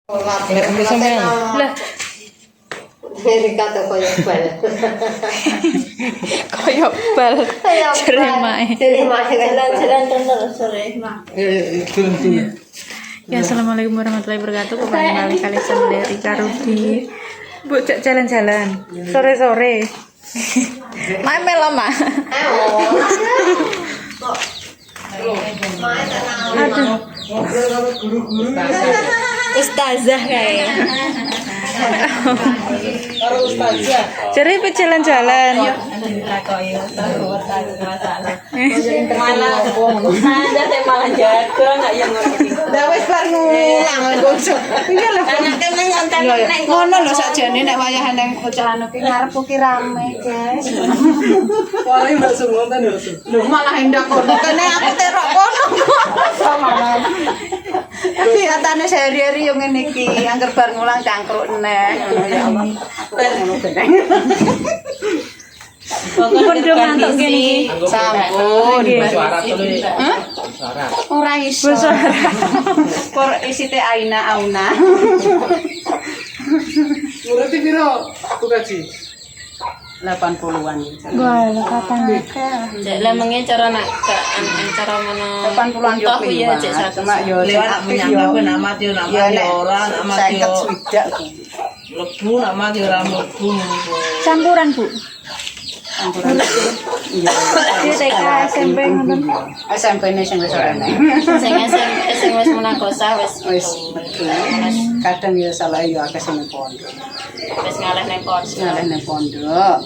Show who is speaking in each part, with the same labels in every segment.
Speaker 1: Lek sampean.
Speaker 2: Lah,
Speaker 3: Dari kata koyok bal.
Speaker 2: koyo bal. Jeremae.
Speaker 3: Jalan-jalan terus sore mah.
Speaker 2: Ya, assalamualaikum warahmatullahi wabarakatuh. Kembali kali sama Rika Ruby. Bocah jalan-jalan sore-sore. Main melo mah. Aduh. Ustazah kayak.
Speaker 1: Karo ustazah.
Speaker 2: Jadi jalan-jalan.
Speaker 3: Ada malah jaga enggak yang ngerti.
Speaker 1: Lah wis bar ngulang gosok. Iya lah.
Speaker 2: Ngono lho sakjane nek wayahan nang bocahan iki ngarepku ki rame, guys.
Speaker 1: Ora mbak semonten lho.
Speaker 2: Lho malah hendak kono kene aku terok kono. Samaran. Kegiatane sehari-hari yo ngene iki, angger bar ngulang cangkruk neh. Ya Allah. Ngono beneng. Pun do mantuk kene iki. Sampun.
Speaker 1: Suara tuli.
Speaker 2: Hah?
Speaker 1: Suara.
Speaker 2: Ora iso. Por isite Aina Auna.
Speaker 1: Ngerti piro aku gaji?
Speaker 2: 80-an.
Speaker 4: Wah, kapan nikah?
Speaker 3: Cek lemenge cara nak cara ngono.
Speaker 2: 80-an yo
Speaker 3: Toh ya cek satu.
Speaker 2: Cuma yo
Speaker 5: Lewat aku nyangka nama yo nama yo ora nama yo
Speaker 2: 50 swidak.
Speaker 5: lebu nama yo ora mlebu
Speaker 4: Campuran, Bu.
Speaker 2: Campuran. Iya.
Speaker 4: Dia TK SMP ngoten.
Speaker 2: SMP-ne sing wis ora enek.
Speaker 3: Sing wis menakosa wis
Speaker 2: Wis kadang ya salah yo akeh sing pondok.
Speaker 3: wis ngalih nang pos.
Speaker 2: Ngalih nang pondok.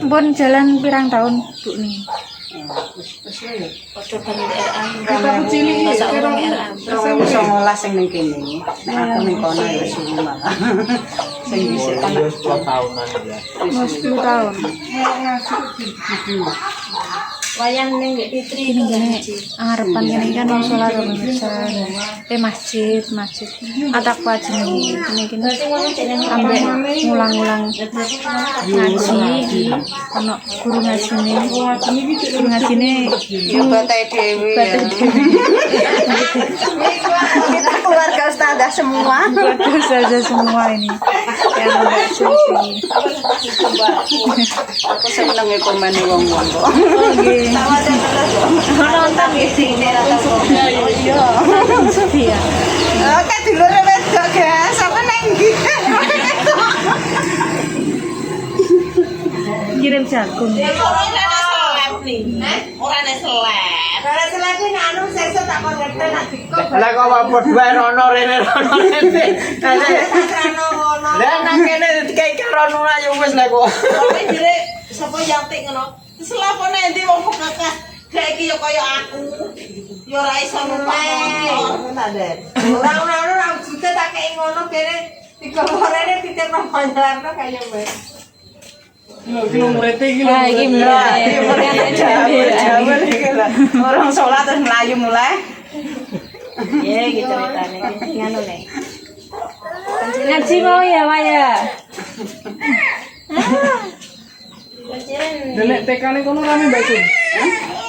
Speaker 4: Pun jalan pirang tahun, Bu nih.
Speaker 2: Wis ya.
Speaker 3: Padha ban RA.
Speaker 1: Aku cilik
Speaker 3: Masa urung RA.
Speaker 2: 2019 sing ning kene. Nek aku ning kono ya suwi malah. Sing dhisik kan
Speaker 1: 10 tahunan ya.
Speaker 4: Mau 10 tahun.
Speaker 3: Wayang ning Fitri
Speaker 4: Ini gini, harapan gini kan mau sholat pemirsa. Masjid. Atak wajib gini. Sampai ngulang-ngulang ngaji. Ono guru ngaji nih. Guru ngaji nih.
Speaker 2: yo batai dewi ya. Kita keluarga ustazah semua.
Speaker 4: Waduh saja semua ini. Yang agak suci.
Speaker 2: Aku seneng e komen wong-wong kok.
Speaker 4: Oke.
Speaker 2: Nonton di sini atau oh iya.
Speaker 4: Iya.
Speaker 2: Oke di luar wedok guys, apa neng
Speaker 4: Kirim jagung.
Speaker 1: Lah kok apa dua rono rene. Lah nang kene dikai karo ora yo wis lah kok.
Speaker 5: sapa yang tik ngono selapone endi wong kakak kayak iki yo kaya aku yo ora iso numpak motor
Speaker 3: Ora juga tak kei ngono kene digomorene titip romanjarno kaya wis.
Speaker 1: Lho iki mrete iki
Speaker 4: Wah, iki mulai.
Speaker 2: Jawel iki lho. Orang sholat terus melayu mulai.
Speaker 3: Ya gitu ceritane. Ngono nek.
Speaker 4: Ngaji mau ya, Pak ya?
Speaker 1: Lah nek TK-ne kono rame Mbak Sun.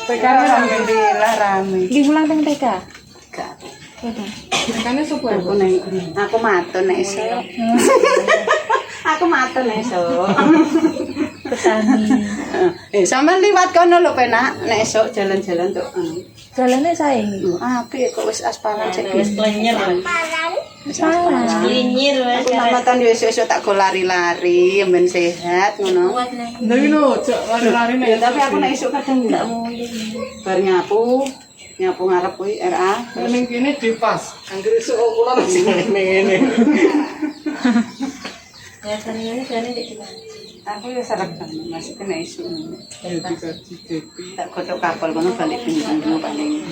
Speaker 2: PKN alhamdulillah rame.
Speaker 4: Di pulang teng TK.
Speaker 2: Gak.
Speaker 1: TK-ne sopo?
Speaker 2: Aku matun nek iso. Aku matun nek iso.
Speaker 4: Petani.
Speaker 2: Sampeyan liwat kono lho penak nek esuk jalan-jalan tuh.
Speaker 4: Jalannya saya.
Speaker 2: Apik kok wis aspalan cek
Speaker 3: Wis klenyer.
Speaker 4: Salah.
Speaker 3: Klinyir wis.
Speaker 2: Aku namatan yo esuk tak go lari-lari, ben sehat ngono.
Speaker 3: Kuat nek.
Speaker 1: Lha iki lho, lari-lari
Speaker 2: Ya, tapi aku nek esuk kadang ndak bar nyapu ngarep kuwi RA.
Speaker 1: ning kene dipas. Anggere esuk kula masih ngene.
Speaker 3: Ya senengane jane nek
Speaker 2: Aku ya sarap masih kena esuk.
Speaker 1: Ya dikaji depi.
Speaker 2: Tak kotok kapal kono balik pinggang ngono paling.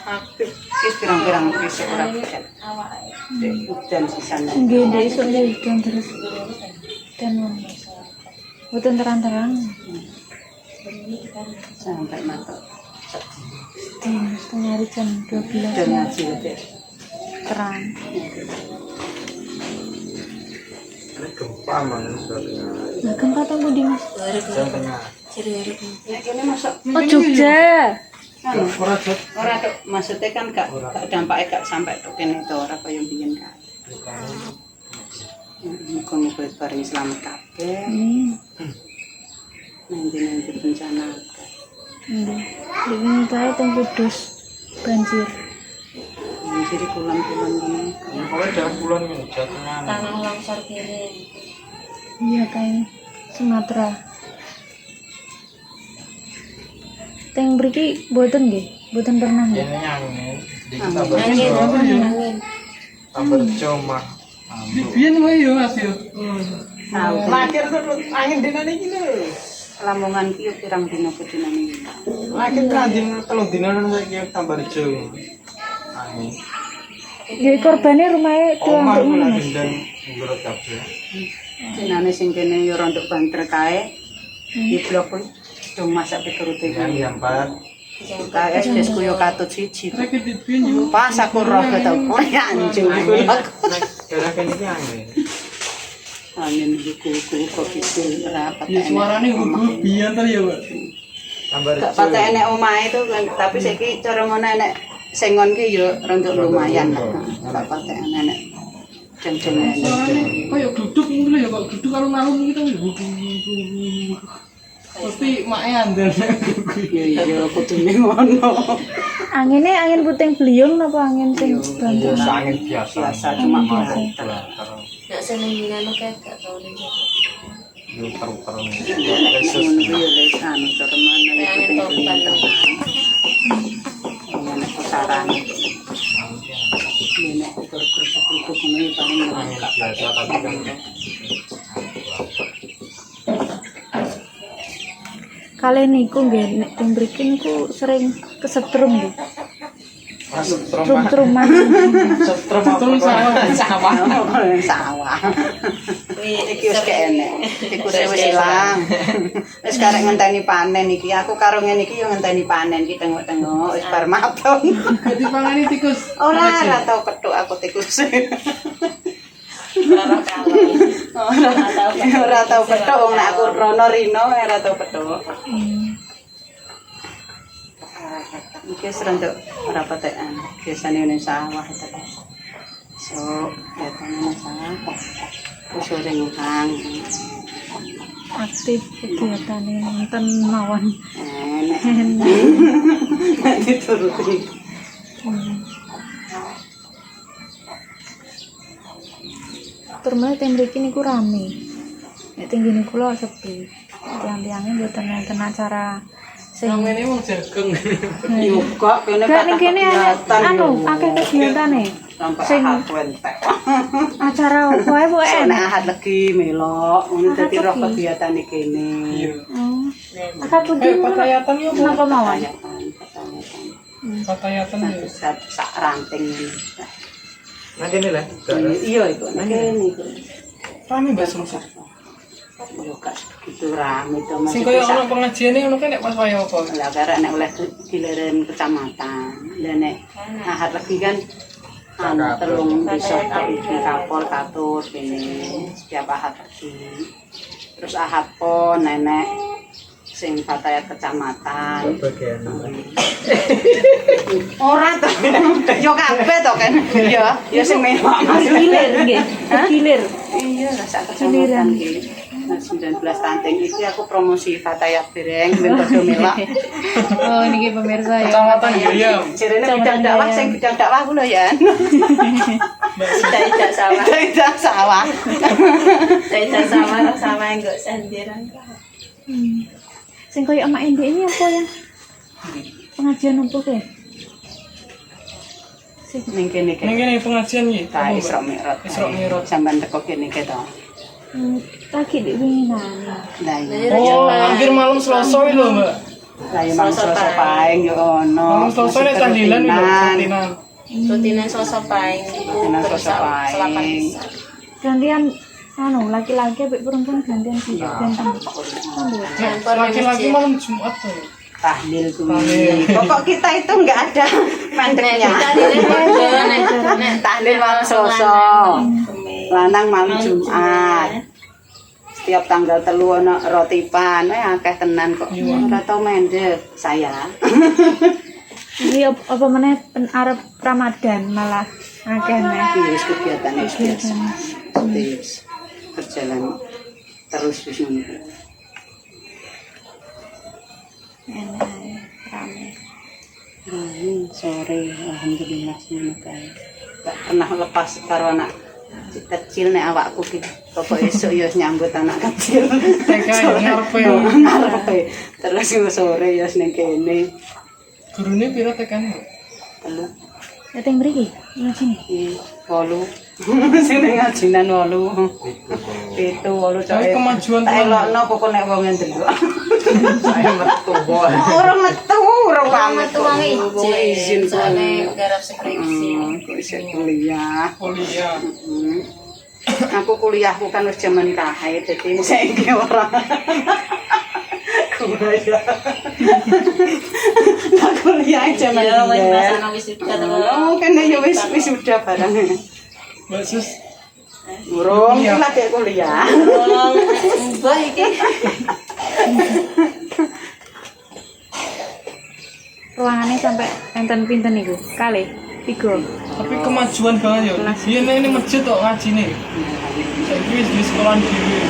Speaker 1: Aktif.
Speaker 2: Wis pirang-pirang esuk ora bukan.
Speaker 3: awake.
Speaker 2: Udan sisane.
Speaker 4: Nggih, ndek iso hujan terus. Dan boten terang-terang.
Speaker 2: Sampai matok.
Speaker 4: Di setengah hari jam 12
Speaker 2: Dan ngaji wedek.
Speaker 4: terang.
Speaker 1: Gempa mangan
Speaker 4: Nah, gempa tang pundi, Mas?
Speaker 1: tengah.
Speaker 2: Nek kene masuk
Speaker 4: Oh, Jogja.
Speaker 2: anu,
Speaker 1: Ora jot.
Speaker 2: ora tok maksudnya kan gak dampaknya gak sampai tok kene to ora kaya biyen kan. bareng selamat kabeh. Nanti bencana.
Speaker 4: Ini kae teng Kudus banjir.
Speaker 2: Jadi pulang-pulang gini.
Speaker 1: Pokoknya dalam bulan ini jatuhnya.
Speaker 3: Tanah longsor kiri.
Speaker 4: Iya kae Sumatera. Teng mriki mboten nggih, mboten pernah nggih.
Speaker 1: Ini angin. Sedikit
Speaker 3: Angin,
Speaker 1: tambah
Speaker 3: angin.
Speaker 1: tambah cuma.
Speaker 6: Biyen wae yo Mas yo.
Speaker 1: Lahir tuh angin dinane iki lho.
Speaker 2: Lamongan ki yo pirang dina kedinane.
Speaker 1: Lahir kanjeng telung dina nang saiki tambah rejo. Angin.
Speaker 4: Nggih korbane rumahe
Speaker 1: Omah
Speaker 4: tuang
Speaker 1: kula
Speaker 4: Mas.
Speaker 1: gendang ngurut kabeh.
Speaker 2: Dinane sing kene yo rontok banter kae. Di blok kuwi dong masak piturute
Speaker 1: Yang
Speaker 2: kuwi.
Speaker 1: gambar.
Speaker 2: KS desku yo katut siji.
Speaker 6: Rek biyen yo.
Speaker 2: Pas aku roh ketau kuwi anjing iku.
Speaker 1: Daerah kene iki angin.
Speaker 2: Angin kuku kok kidul rapat.
Speaker 6: Ya suarane gugu biyen to yo, Pak.
Speaker 1: Tambah
Speaker 2: Gak
Speaker 1: rejo.
Speaker 2: patek enek omahe itu kan, tapi saiki cara ngono enek sengon ki yo rontok lumayan lah. Gak patek enek jeng-jeng enek.
Speaker 6: Suarane koyo gluduk ngono lho ya, kok gluduk karo nalung gitu lho. Pasti make anden.
Speaker 2: Yo yo kudune ngono.
Speaker 4: Angine angin puting beliung napa angin sing banter?
Speaker 1: Angin biasa.
Speaker 2: Biasa cuma
Speaker 1: Mau
Speaker 2: biasa.
Speaker 1: terus.
Speaker 3: Nak seneng ngene kayak gak tau nih.
Speaker 1: Yo terus.
Speaker 2: Ngono yo wis anu cara mana yo
Speaker 3: Angin topan.
Speaker 2: Ngono pasaran. Ini kerupuk-kerupuk ngono yo paling
Speaker 1: Angin biasa tapi kan
Speaker 4: Kali niku nggih nek teng mriki niku sering kesetrum nggih. Trum-truman.
Speaker 1: setrum sawah.
Speaker 2: sawah. Iki wis kene. Tikuse wis ilang. Wis karek ngenteni panen iki. Aku karo ngene iki yo ngenteni panen iki tengok-tengok wis bar mateng.
Speaker 6: Dadi pangane tikus.
Speaker 2: Ora tau kethuk aku tikus. Ora tau kethuk wong nek aku rono rino ora tau kethuk. Iki serentuk ora patekan. Biasane ning sawah itu. So, ya tenan sawah. Sore ngutang.
Speaker 4: Aktif kegiatane wonten mawon.
Speaker 2: Enak. Dituruti.
Speaker 4: Turmane teng mriki niku rame. Nek teng ngene kula sepi. Tiang-tiange mboten nenten acara sing
Speaker 6: Ngene wong jagong.
Speaker 2: Yo kok kene
Speaker 4: gak ning kene anu
Speaker 2: yo.
Speaker 4: akeh kegiatane.
Speaker 2: Sampai
Speaker 4: Sing
Speaker 2: ahad wentek.
Speaker 4: acara opo ae pokoke
Speaker 2: Nek
Speaker 4: enak.
Speaker 2: ahad legi melok, ngono dadi roh
Speaker 4: legi.
Speaker 2: kegiatane kene.
Speaker 6: Iya.
Speaker 4: Oh. Akad pundi
Speaker 6: Patayatan yo.
Speaker 4: napa mawon?
Speaker 6: Patayatan yo.
Speaker 2: Sak ranting ini.
Speaker 1: Nah kene lah.
Speaker 2: Iya iku, nek kene iku.
Speaker 6: Rame Mbak Sumsur.
Speaker 2: Yo gak begitu rame to Mas.
Speaker 6: Sing koyo ono pengajiane ngono kan nek pas wayahe apa?
Speaker 2: Lah karena nek oleh giliran kecamatan. Lah nek ahad legi kan anu telung desa iki kapol katur kene setiap ahad legi. Terus ahad pon nenek sing fatayat kecamatan.
Speaker 1: Bagian.
Speaker 2: Ora to. Yo kabeh to kan. Ya sing melok
Speaker 4: Gilir nggih. Gilir.
Speaker 2: Iya, rasa kecamatan iki. Nah, 19 ranting iki aku promosi fatayat bereng ben padha melok.
Speaker 4: Oh niki pemirsa ya.
Speaker 6: Kecamatan Gaya.
Speaker 2: Jirene bidang dakwah sing bidang dakwah kula ya.
Speaker 3: Tidak sawah.
Speaker 2: Tidak sawah.
Speaker 3: Tidak sawah sama yang gak sendiran.
Speaker 4: Sing koyo emak endek ini apa ya? Pengajian apa ke?
Speaker 2: Ning kene
Speaker 6: Ning kene pengajian iki.
Speaker 2: ta Isra Mi'raj.
Speaker 6: Isra Mi'raj.
Speaker 2: Sampeyan teko kene ke to.
Speaker 4: Lagi di winginan.
Speaker 2: Lah iya.
Speaker 6: Oh, hampir malam Selasa iki lho, Mbak.
Speaker 2: Lah iya mang Selasa paing yo ono.
Speaker 6: Malam Selasa nek tahlilan iki lho, rutinan.
Speaker 3: Rutinan sosok paing.
Speaker 2: Rutinan sosok paing.
Speaker 3: Selapan bisa.
Speaker 4: Gantian anu laki-laki mbek perempuan gantian sih ganteng.
Speaker 6: Nek laki-laki malam Jumat tuh.
Speaker 2: Tahlil kuwi. Pokok kita itu enggak ada mandeknya. Tahlil malam Selasa. Lanang malam Jumat. Setiap tanggal 3 ono rotipan, akeh tenan kok. Ora tau mendel saya.
Speaker 4: Iki apa meneh arep Ramadan malah akeh neh.
Speaker 2: Iki wis kegiatan wis biasa. Wis. berjalan terus wis ngono.
Speaker 4: Enak, rame.
Speaker 2: Sore alhamdulillah ngono kae. Gak pernah lepas karo anak kecil nek awakku ki. Pokok esuk ya nyambut anak kecil. Ngarepe. Terus sore ya ning kene.
Speaker 6: Gurune pira tekane?
Speaker 2: Telu.
Speaker 4: Ya teng mriki, ngajine.
Speaker 2: 8. Sing ngajinan 8. 7 8
Speaker 6: Tapi kemajuan
Speaker 2: tak elokno pokok nek wong ndelok. Saya metu. Ora metu wong izin
Speaker 5: Soalnya garap skripsi.
Speaker 2: Kok isih kuliah.
Speaker 6: Kuliah.
Speaker 2: Aku kuliahku kan wis jaman kae dadi saiki ora. Kuliah. Tak kuliah jaman
Speaker 5: Ya wis
Speaker 2: biyen.
Speaker 5: masana wisuda terus.
Speaker 2: Oh, kan ya wis udah barang.
Speaker 6: Mbak Sus,
Speaker 2: Urung iki lagi kuliah.
Speaker 5: Mbah iki.
Speaker 4: Ruangannya sampai enten pinten niku? Kali 3.
Speaker 6: tapi kemajuan banget ya. Biyen ini masjid kok ngajine. Saiki wis di sekolah dhewe.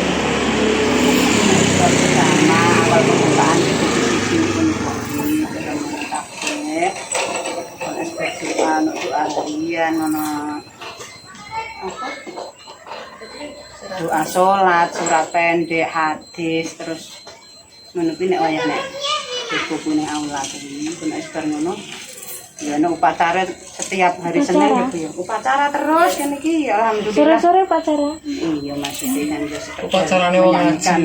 Speaker 2: Pertama awal pembukaan itu di sini pun kafe. Berdoa untuk Adrian doa sholat, surat pendek, hadis, terus ngono kuwi nek wayah nek buku ning aula kuwi pun bar ngono. Ya nek upacara setiap hari Senin gitu ya. Upacara terus kan iki alhamdulillah.
Speaker 4: Sore-sore pacara.
Speaker 2: Iya maksudnya kan
Speaker 6: Upacarane wong
Speaker 2: menyanyikan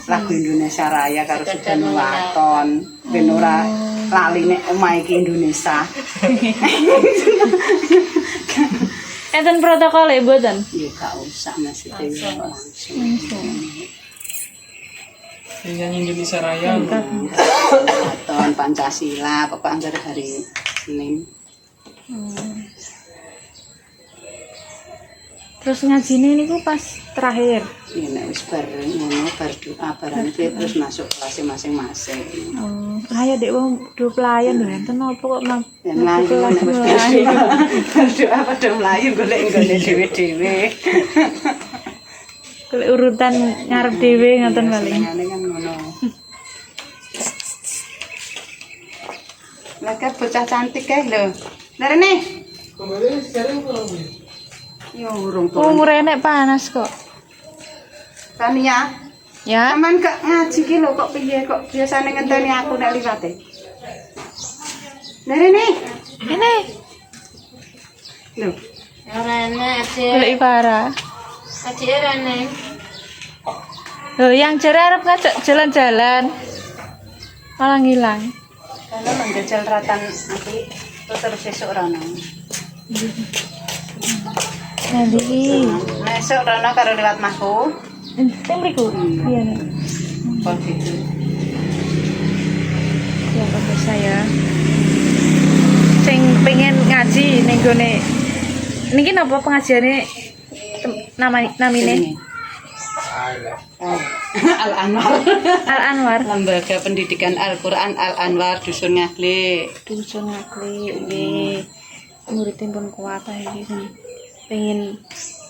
Speaker 2: lagu Indonesia Raya karo Sudan Waton ben ora lali nek omah iki Indonesia.
Speaker 4: Enten protokol ya mboten?
Speaker 2: Ya gak usah maksudnya langsung.
Speaker 6: Nyanyi Indonesia Raya.
Speaker 2: Waton Pancasila pokok anggar hari Senin.
Speaker 4: Terus ngajine niku pas terakhir.
Speaker 2: Ya nek wis bar ngono bar doa barang iki terus masuk kelas masing-masing.
Speaker 4: Oh, ayo dek wong do pelayan lho enten apa kok nang
Speaker 2: Ya mlayu nek wis doa pada mlayu golek nggone dhewe-dhewe.
Speaker 4: golek urutan ngarep dhewe ngoten paling.
Speaker 2: Senengane kan ngono. Laka bocah cantik kae lho. Larene.
Speaker 6: Kembali sekarang pulang.
Speaker 2: Yo urung
Speaker 4: Oh, murenek panas kok.
Speaker 2: Tania,
Speaker 4: Ya.
Speaker 2: sampean kok ngaji ki lho kok piye kok biasane ngenteni aku nek liwate. Larene.
Speaker 4: Ini
Speaker 2: Lho,
Speaker 5: Rene
Speaker 4: golek para.
Speaker 5: adik Rene.
Speaker 4: Loh, yang jare arep ngajak jalan-jalan. Malah ngilang.
Speaker 2: kalau menjajal ratan nanti terus esuk rono.
Speaker 4: Nanti
Speaker 2: Nah, esuk rono karo liwat mahku.
Speaker 4: teng mriku. Iya nek.
Speaker 2: Kok gitu.
Speaker 4: Ya pemirsa ya. Sing pengen ngaji ning gone niki napa pengajiane namine
Speaker 2: Al Anwar.
Speaker 4: Al Anwar
Speaker 2: Lembaga Pendidikan Al-Qur'an Al Anwar Dusun Ngaglik.
Speaker 4: Dusun Ngaglik nggih. Muridipun pun kuat iki sing pengen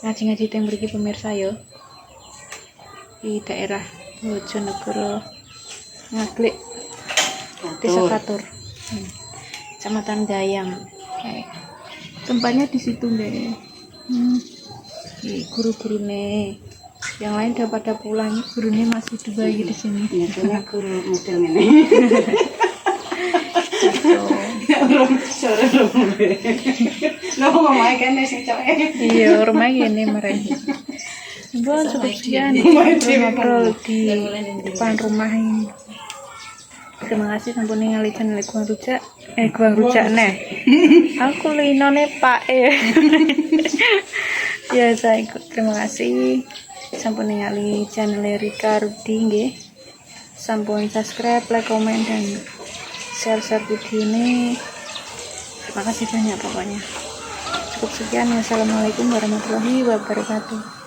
Speaker 4: ngaji-ngaji teng mriki pemirsa ya. Di daerah Bojonegoro Ngaglik Desa Katur. Kecamatan Gayam. Oke. Tempatnya di situ deh. Guru-gurune yang lain udah pada pulang, gurunya masih dua lagi di sini.
Speaker 2: Ya punya guru model ini. Sore rumah. Lo ngomong kan sing cewek.
Speaker 4: Iya, rumah gini mereka. Bon, cukup sekian ngobrol di depan rumah ini. Terima kasih sampun ningali channel Guang Rujak. Guang Rujak neh. Aku linone Pak Ya, saya terima kasih sampun ningali channel Rika Rudi nggih. Sampun subscribe, like, komen dan share video ini. Terima kasih banyak pokoknya. Cukup sekian. Wassalamualaikum warahmatullahi wabarakatuh.